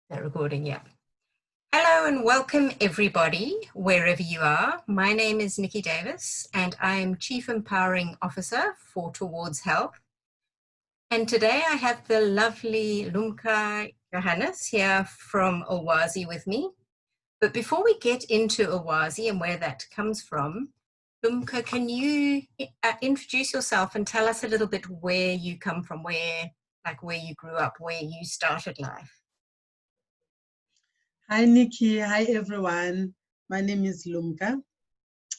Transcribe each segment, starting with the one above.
That recording, yeah. Hello and welcome everybody, wherever you are. My name is Nikki Davis and I am Chief Empowering Officer for Towards Health. And today I have the lovely Lumka Johannes here from Ulwazi with me. But before we get into Ulwazi and where that comes from, Lumka, can you introduce yourself and tell us a little bit where you come from, where you grew up, where you started life? Hi, Nikki. Hi, everyone. My name is Lumka.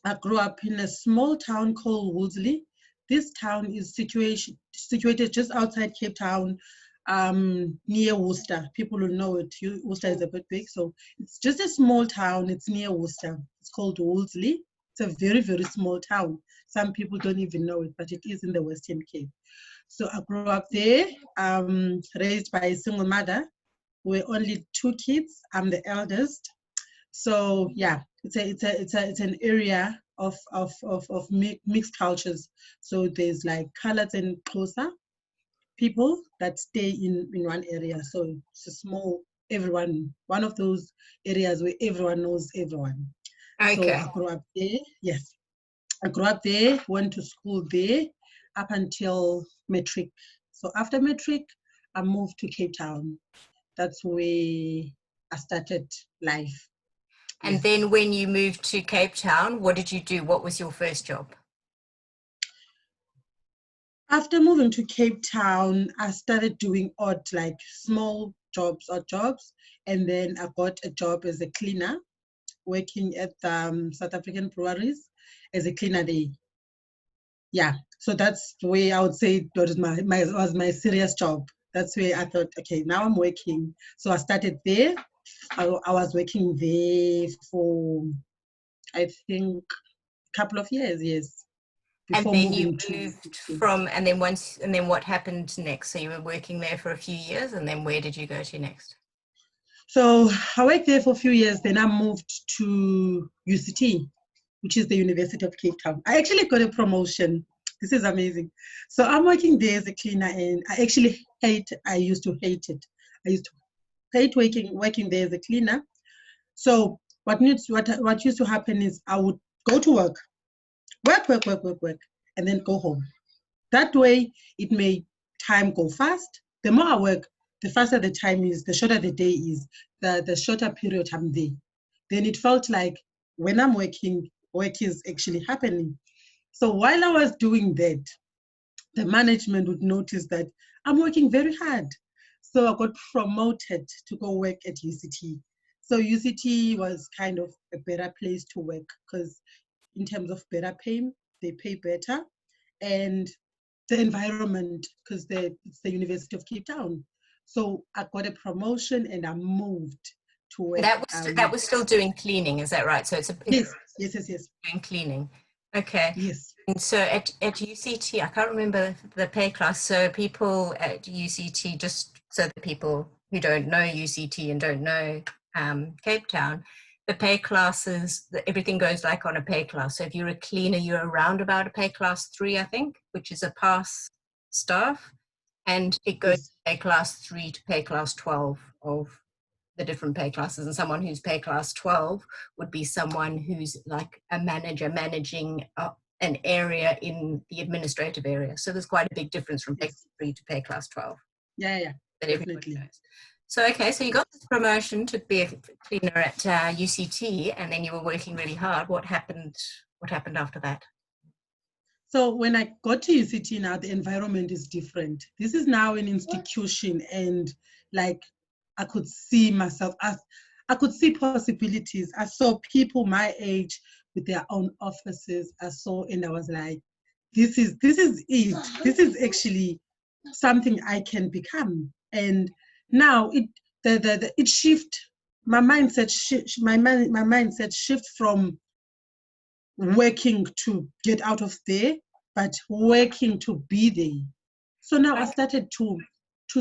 I grew up in a small town called Ulwazi. This town is situated just outside Cape Town, near Worcester. People will know it. Worcester is a bit big, so it's just a small town. It's near Worcester. It's called Ulwazi. It's a very, very small town. Some people don't even know it, but it is in the Western Cape. So I grew up there, raised by a single mother. We're only two kids. I'm the eldest. So yeah, it's an area of mixed cultures. So there's like colored and closer people that stay in one area. So it's a small one of those areas where everyone knows everyone. Okay. So I grew up there. Yes, I grew up there. Went to school there up until matric. So after matric, I moved to Cape Town. That's where I started life. And then when you moved to Cape Town, what did you do? What was your first job? After moving to Cape Town, I started doing small jobs, and then I got a job as a cleaner, working at South African breweries as a cleaner there. Yeah, so that's the way I would say that was my serious job. That's where I thought, okay, now I'm working. So I started there. I was working there for, I think, a couple of years, yes. And then you moved from, and then what happened next? So you were working there for a few years, and then where did you go to next? So I worked there for a few years, then I moved to UCT, which is the University of Cape Town. I actually got a promotion. This is amazing. So I'm working there as a cleaner, and I used to hate it. I used to hate working there as a cleaner. So what used to happen is I would go to work, and then go home. That way, it made time go fast. The more I work, the faster the time is, the shorter the day is, the shorter period I'm there. Then it felt like when I'm working, work is actually happening. So while I was doing that, the management would notice that I'm working very hard. So I got promoted to go work at UCT. So UCT was kind of a better place to work because in terms of better pay, they pay better. And the environment, because it's the University of Cape Town. So I got a promotion and I moved to work. That was still doing cleaning, is that right? So it's yes. Doing cleaning. Okay. Yes. And so at UCT, I can't remember the pay class. So people at UCT, just so the people who don't know UCT and don't know Cape Town, the pay classes, everything goes like on a pay class. So if you're a cleaner, you're around about a pay class 3, I think, which is a pass staff. And it goes pay class 3 to pay class 12 of the different pay classes. And someone who's pay class 12 would be someone who's like a manager managing an area in the administrative area. So there's quite a big difference from pay class 3 to pay class 12. Yeah, that everybody knows. So, okay, so you got this promotion to be a cleaner at UCT, and then you were working really hard. What happened after that? So when I got to UCT now, the environment is different. This is now an institution, and like I could see myself, I could see possibilities. I saw people my age with their own offices. And I was like, this is it. This is actually something I can become. And now it shift. My mindset shift from working to get out of there, but working to be there. So now I started to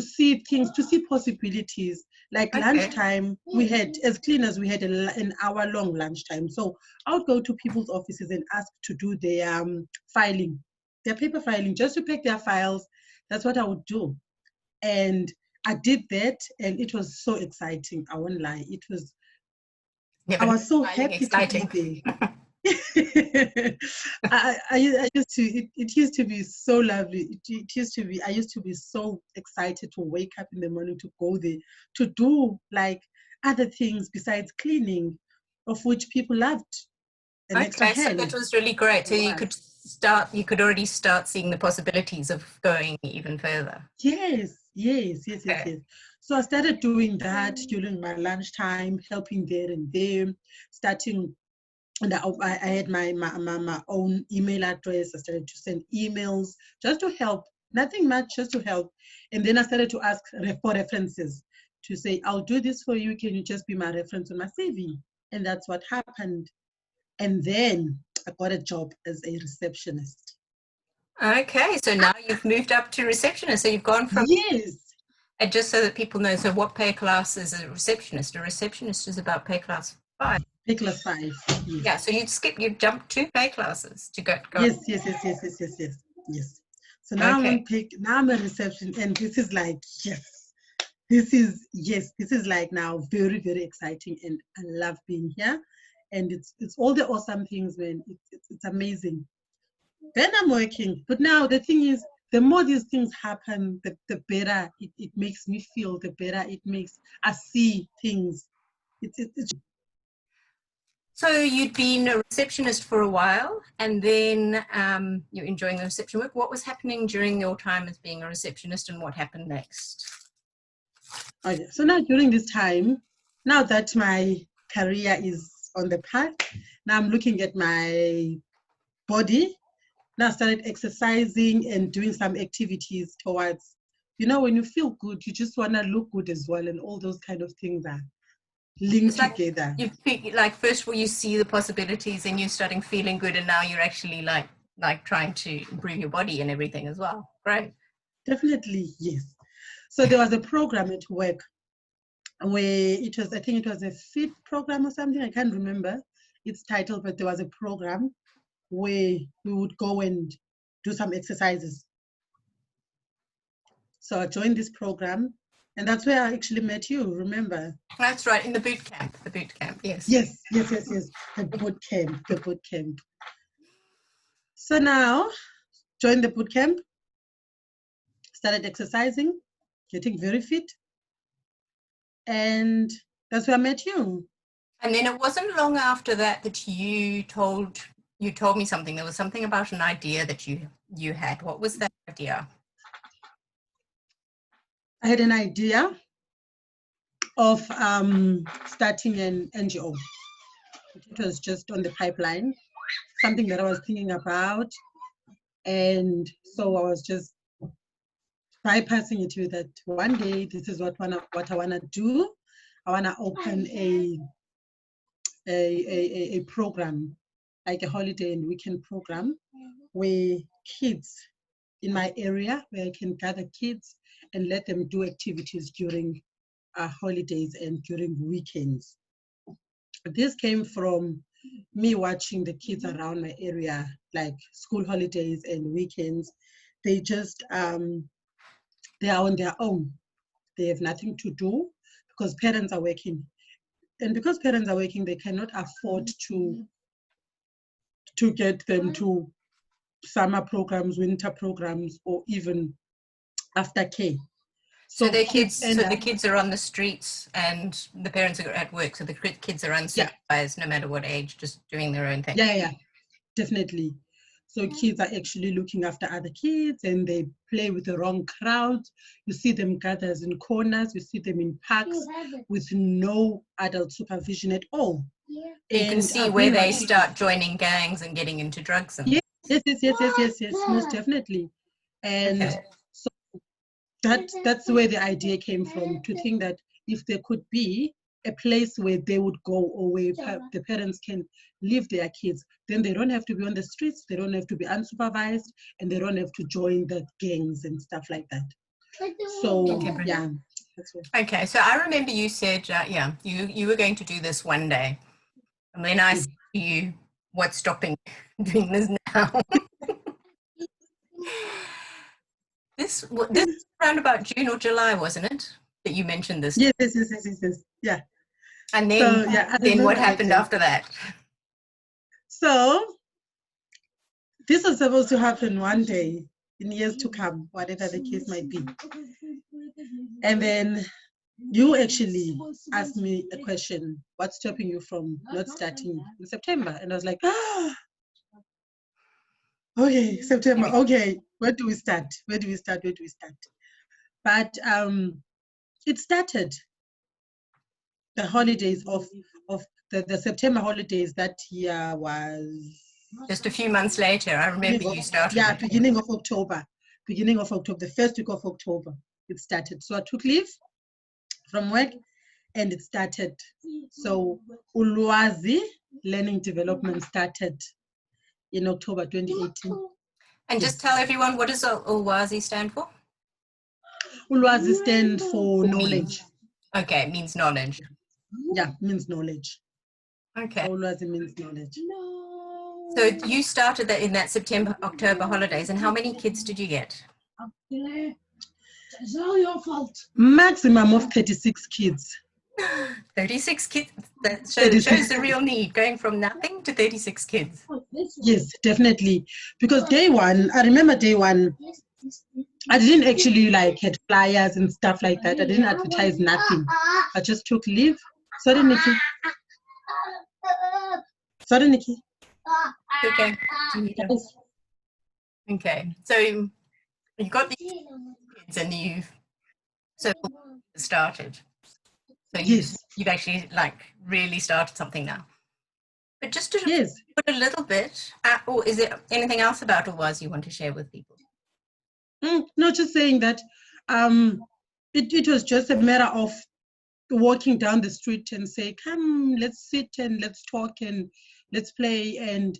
see things, to see possibilities. Like lunchtime, we had, as cleaners, we had an hour-long lunchtime. So I would go to people's offices and ask to do their filing, their paper filing, just to pick their files. That's what I would do. And I did that, and it was so exciting. I won't lie. Never I was so finding happy to exciting. be there. I used to, it used to be so lovely. It used to be, I used to be so excited to wake up in the morning to go there, to do like other things besides cleaning, of which people loved an extra Okay, so that hand. was really great. So Wow. you could already start seeing the possibilities of going even further. Yes, yes, yes, yes, Okay. yes. So I started doing that during my lunchtime, helping there and there, starting. And I had my own email address. I started to send emails just to help, nothing much, just to help. And then I started to ask for references to say, I'll do this for you. Can you just be my reference on my CV? And that's what happened. And then I got a job as a receptionist. Okay, so now you've moved up to receptionist. So you've gone from, Yes, and just so that people know, so what pay class is a receptionist? A receptionist is about pay class 5. pay class 5. Yes. Yeah, so you'd jump 2 pay classes to go. Yes, yes, yes, yes, yes, yes, yes, yes. So now I'm Okay. on pick. Now I'm a reception, and this is like yes, this is like now very very exciting, and I love being here, and it's all the awesome things, man. It's amazing. Then I'm working, but now the thing is, the more these things happen, the better it makes me feel. The better it makes I see things. It's So you'd been a receptionist for a while, and then you're enjoying the reception work. What was happening during your time as being a receptionist, and what happened next? okay. So now during this time, now that my career is on the path, now I'm looking at my body. Now I started exercising and doing some activities towards, when you feel good, you just want to look good as well, and all those kind of things are linked It's like together. like first of all you see the possibilities, and you're starting feeling good, and now you're actually like trying to improve your body and everything as well. Great. Definitely, yes. So there was a program at work where I think it was a fit program or something. I can't remember its title, but there was a program where we would go and do some exercises. So I joined this program, and that's where I actually met you. Remember? That's right, in the boot camp. The boot camp, yes. Yes, yes, yes, yes. The boot camp, the boot camp. So now, joined the boot camp, started exercising, getting very fit, and that's where I met you. And then it wasn't long after that that you told me something. There was something about an idea that you had. What was that idea? I had an idea of starting an NGO. It was just on the pipeline, something that I was thinking about, and so I was just bypassing it with that one day. This is what I wanna do. I wanna open a program, like a holiday and weekend program, where kids in my area, where I can gather kids and let them do activities during holidays and during weekends. This came from me watching the kids around my area, like school holidays and weekends. They just they are on their own. They have nothing to do because parents are working, and because parents are working, they cannot afford to get them to summer programs, winter programs, or even aftercare. So So kids end the up, kids are on the streets, and the parents are at work. So the kids are yeah, unsupervised, no matter what age, just doing their own thing. yeah, yeah, yeah, definitely. So kids are actually looking after other kids, and they play with the wrong crowds. You see them gathered in corners, you see them in parks with no adult supervision at all. You can And see I've where been they watching this. start joining gangs and getting into drugs and Yes, yes, yes, yes, yes, yes, yes, most definitely. And okay. so that's where the idea came from, to think that if there could be a place where they would go, or where the parents can leave their kids, then they don't have to be on the streets, they don't have to be unsupervised, and they don't have to join the gangs and stuff like that. So Okay, brilliant. yeah, that's what. Okay, so I remember you said, yeah, you were going to do this one day, and then I said to you, "What's stopping doing this now?" This was around about June or July, wasn't it? That you mentioned this. Yes. Yeah. And then, So yeah, I then what remember that happened day. after that? So this was supposed to happen one day in years to come, whatever the case might be. And then you actually asked me a question, what's stopping you from not starting in September? And I was like, okay, September, okay, where do we start? But it started the holidays of the September holidays that year was just a few months later. I remember you started. Yeah, beginning of October, the first week of October, it started. So I took leave from work and it started. So Ulwazi Learning Development started in October 2018. And just tell everyone, what does Ulwazi stand for? Ulwazi stands for knowledge. Okay, it means knowledge. Yeah, means knowledge. Okay. So Ulwazi means knowledge. So you started that in that September, October holidays, and how many kids did you get? It's all your fault. Maximum of 36 kids. 36 kids. That shows the real need, going from nothing to 36 kids. Yes, definitely. Because day one, I remember day one, I didn't actually like had flyers and stuff like that. I didn't advertise nothing. I just took leave. Sorry, Nikki. Okay. Okay. So you got these kids and you've started. So you've actually like really started something now. But just to put a little bit, or is there anything else about Ulwazi you want to share with people? No, just saying that it was just a matter of walking down the street and say, come, let's sit and let's talk and let's play. And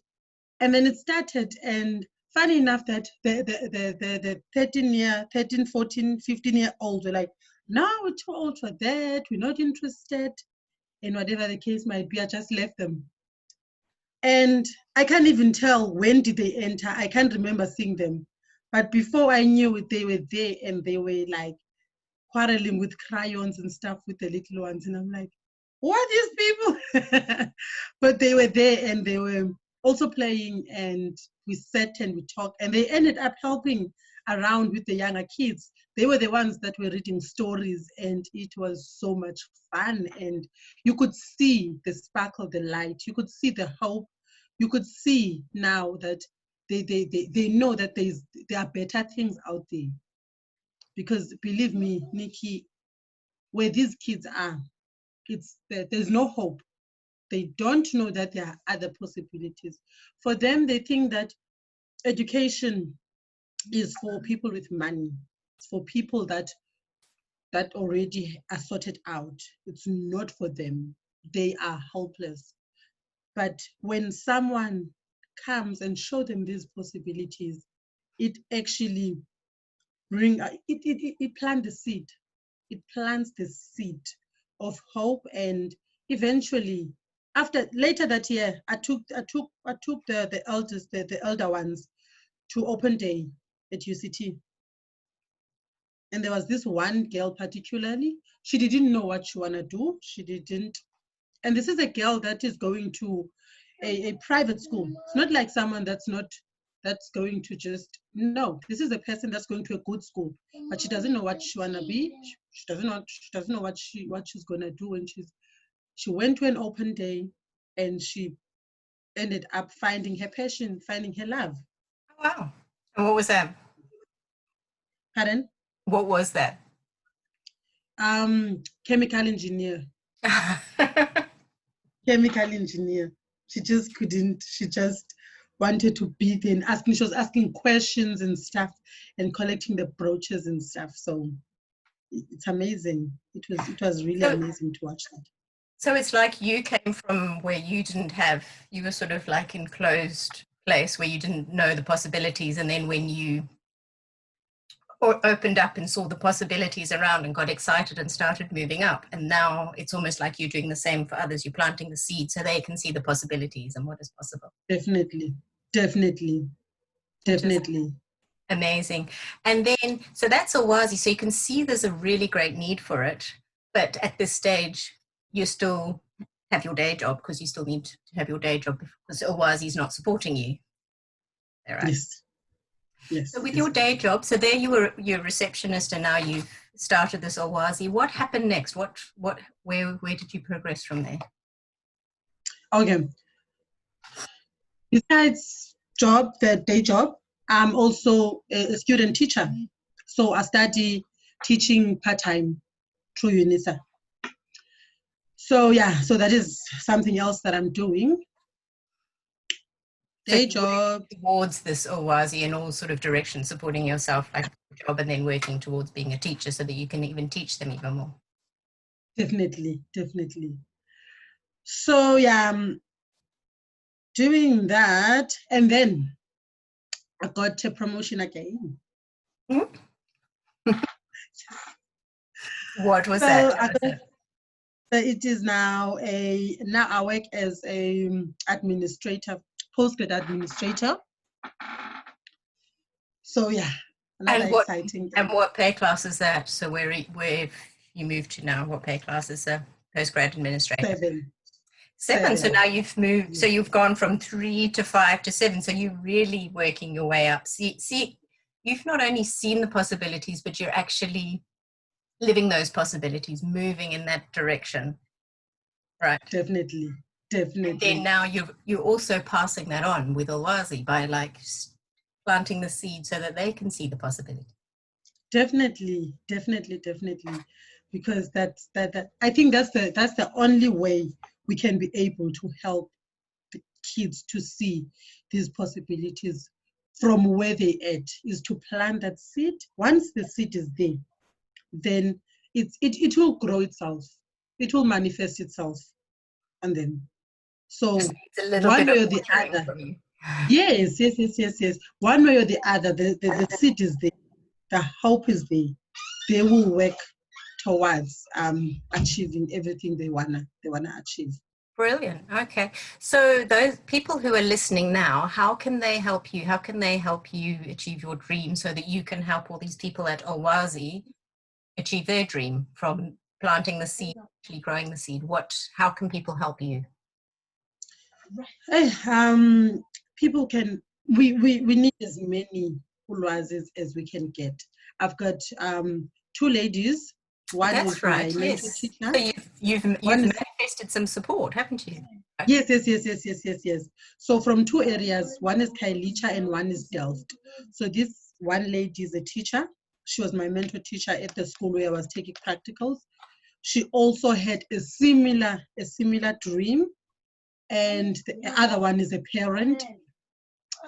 then it started. And funny enough that the 13, 14, 15-year-olds were like, no, we're too old for that. We're not interested. And whatever the case might be, I just left them. And I can't even tell when did they enter. I can't remember seeing them. But before I knew it, they were there and they were like quarreling with crayons and stuff with the little ones. And I'm like, what are these people? But they were there and they were also playing, and we sat and we talked, and they ended up helping around with the younger kids. They were the ones that were reading stories, and it was so much fun. And you could see the sparkle, the light. You could see the hope. You could see now that they know that there are better things out there. Because believe me, Nikki, where these kids are, there's no hope. They don't know that there are other possibilities. For them, they think that education is for people with money. It's for people that already are sorted out. It's not for them. They are helpless. But when someone comes and show them these possibilities, it actually it plants the seed. It plants the seed of hope, and eventually, later that year, I took the eldest, the elder ones, to open day at UCT. And there was this one girl particularly. She didn't know what she wanna do. She didn't. And this is a girl that is going to a private school. It's not like someone that's going to just, no, this is a person that's going to a good school, but she doesn't know what she wanna be. She doesn't know what she's gonna do. And she went to an open day, and she ended up finding her passion, finding her love. Oh, wow. And what was that? Pardon? What was that? Chemical engineer. Chemical engineer. She just couldn't. She just wanted to be there and asking. She was asking questions and stuff, and collecting the brooches and stuff. So it's amazing. It was really amazing to watch that. So it's like you came from where you were sort of like in closed place where you didn't know the possibilities, and then when you opened up and saw the possibilities around and got excited and started moving up, and now it's almost like you're doing the same for others. You're planting the seed so they can see the possibilities and what is possible. Definitely. Amazing. And then, so that's Ulwazi. So you can see there's a really great need for it. But at this stage, you still have your day job because you still need to have your day job because Ulwazi is not supporting you. All right. Yes. Yes. So with yes. your day job, so there you're a receptionist and now you've started this Ulwazi. What happened next? Where did you progress from there? Okay. Besides the day job, I'm also a student teacher. So I study teaching part-time through UNISA. So yeah, so that is something else that I'm doing. Day job. Towards this Ulwazi in all sort of directions, supporting yourself like job and then working towards being a teacher so that you can even teach them even more. Definitely. So yeah, I'm doing that, and then I got a promotion again. What was So that? it is now I work as a administrator, post grad administrator. So yeah, another exciting. And what pay class is that? So where you moved to now? What pay class is the post grad administrator? 7. So now you've moved. So you've gone from 3 to 5 to 7. So you're really working your way up. See, you've not only seen the possibilities, but you're actually living those possibilities, moving in that direction. Right. Definitely. And then now you're also passing that on with Ulwazi by like planting the seed so that they can see the possibility. Definitely. Because that's I think that's the only way we can be able to help the kids to see these possibilities from where they at, is to plant that seed. Once the seed is there, then it will grow itself. It will manifest itself on them. So one way or the other. Yes. One way or the other, the seed is there, the hope is there. They will work towards achieving everything they wanna achieve. Brilliant. Okay. So those people who are listening now, how can they help you? How can they help you achieve your dream so that you can help all these people at Ulwazi achieve their dream from planting the seed, actually growing the seed? How can people help you? People can, we need as many Ulwazis as we can get. I've got 2 ladies. One is my mentor teacher. So you've manifested some support, haven't you? Yes. So from 2 areas, one is Kailicha and one is Delft. So this one lady is a teacher. She was my mentor teacher at the school where I was taking practicals. She also had a similar dream. And the other one is a parent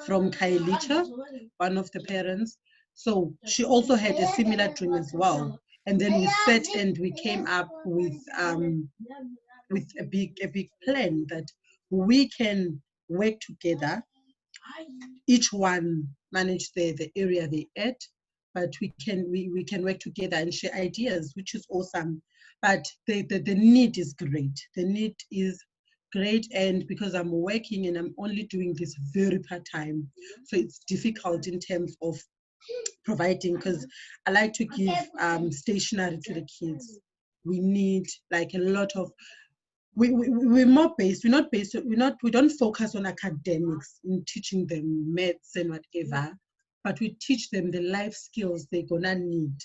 from Kailicha, one of the parents. So she also had a similar dream as well. And then we sat and we came up with a big plan that we can work together. Each one manage the area they at, but we can work together and share ideas, which is awesome. But the need is great. The need is great, and because I'm working and I'm only doing this very part-time, so it's difficult in terms of providing, because I like to give stationery to the kids. We need like a lot of, we're we don't focus on academics in teaching them maths and whatever, but we teach them the life skills they're gonna need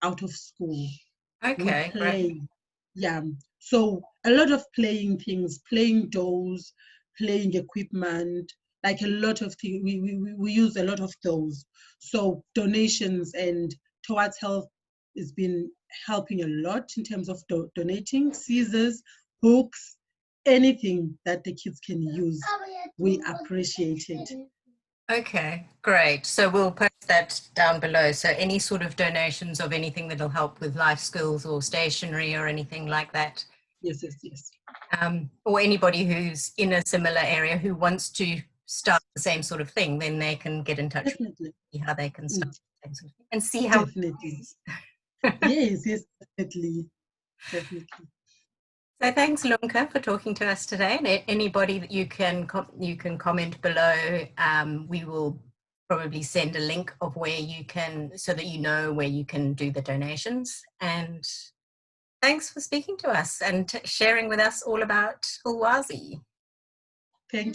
out of school. Okay, we play. Yeah, so a lot of playing things, playing dolls, playing equipment, like a lot of things. We use a lot of those. So donations and towards health has been helping a lot in terms of donating scissors, books, anything that the kids can use. We appreciate it. Okay, great. So we'll post that down below. So any sort of donations of anything that'll help with life skills or stationery or anything like that. Yes. Or anybody who's in a similar area who wants to start the same sort of thing, then they can get in touch. Definitely. See how they can start the same sort of thing and see how. Definitely. Yes, definitely. So thanks, Lumka, for talking to us today. And anybody that you can comment below, we will probably send a link of where you can, so that you know where you can do the donations. And thanks for speaking to us and sharing with us all about Ulwazi. Thank you.